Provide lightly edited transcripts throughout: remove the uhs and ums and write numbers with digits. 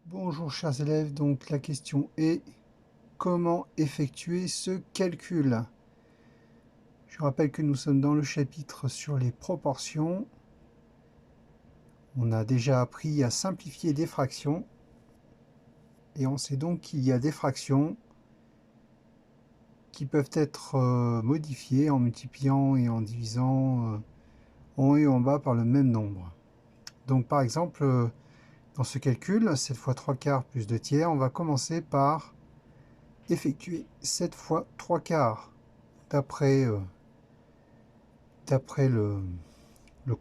Bonjour chers élèves, donc la question est comment effectuer ce calcul? Je rappelle que nous sommes dans le chapitre sur les proportions. On a déjà appris à simplifier des fractions et on sait donc qu'il y a des fractions qui peuvent être modifiées en multipliant et en divisant en haut et en bas par le même nombre. Donc par exemple, dans ce calcul, 7 fois 3 quarts plus 2 tiers, on va commencer par effectuer 7 fois 3 quarts d'après le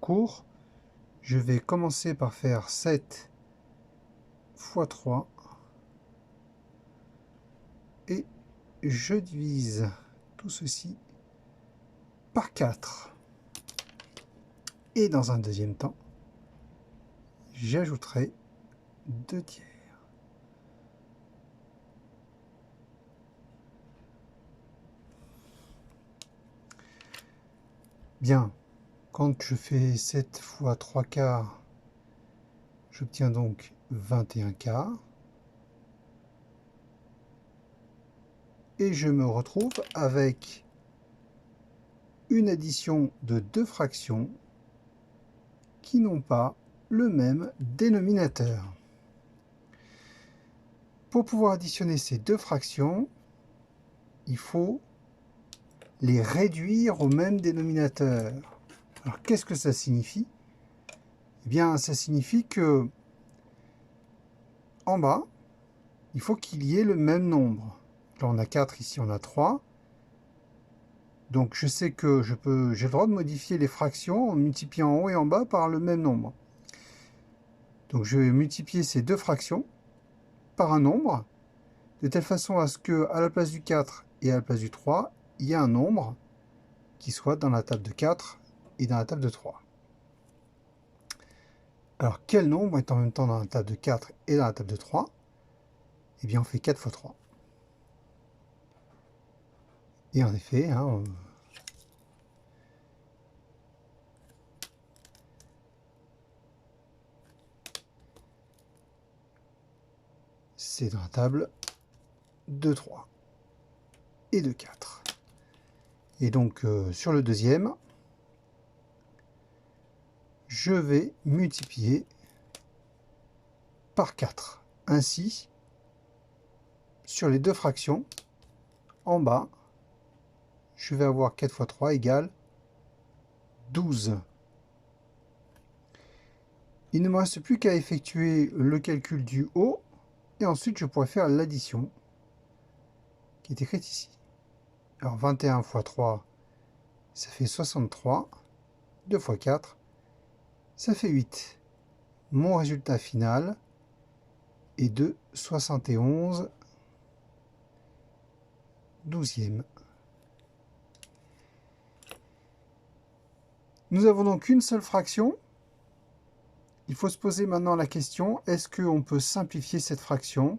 cours. Je vais commencer par faire 7 fois 3 et je divise tout ceci par 4. Et dans un deuxième temps, j'ajouterai 2 tiers. Bien, quand je fais 7 fois 3 quarts, j'obtiens donc 21 quarts. Et je me retrouve avec une addition de deux fractions qui n'ont pas le même dénominateur. Pour pouvoir additionner ces deux fractions, il faut les réduire au même dénominateur. Alors qu'est-ce que ça signifie? Eh bien, ça signifie que en bas, il faut qu'il y ait le même nombre. Là, on a 4, ici on a 3. Donc je sais que j'ai le droit de modifier les fractions en multipliant en haut et en bas par le même nombre. Donc je vais multiplier ces deux fractions par un nombre, de telle façon à ce que, à la place du 4 et à la place du 3, il y ait un nombre qui soit dans la table de 4 et dans la table de 3. Alors quel nombre est en même temps dans la table de 4 et dans la table de 3? Eh bien on fait 4 fois 3. Et en effet, c'est dans la table de 3 et de 4. Et donc sur le deuxième, je vais multiplier par 4. Ainsi, sur les deux fractions, en bas, je vais avoir 4 fois 3 égale 12. Il ne me reste plus qu'à effectuer le calcul du haut, et ensuite je pourrai faire l'addition qui est écrite ici. Alors 21 fois 3, ça fait 63. 2 fois 4, ça fait 8. Mon résultat final est de 71 douzièmes. Nous avons donc une seule fraction. Il faut se poser maintenant la question, est-ce qu'on peut simplifier cette fraction?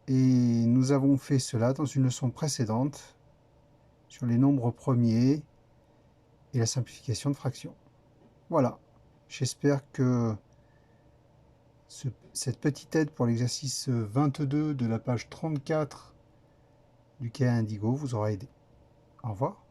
Et nous avons fait cela dans une leçon précédente sur les nombres premiers et la simplification de fractions. Voilà, j'espère que cette petite aide pour l'exercice 22 de la page 34 du cahier Indigo vous aura aidé. Au revoir.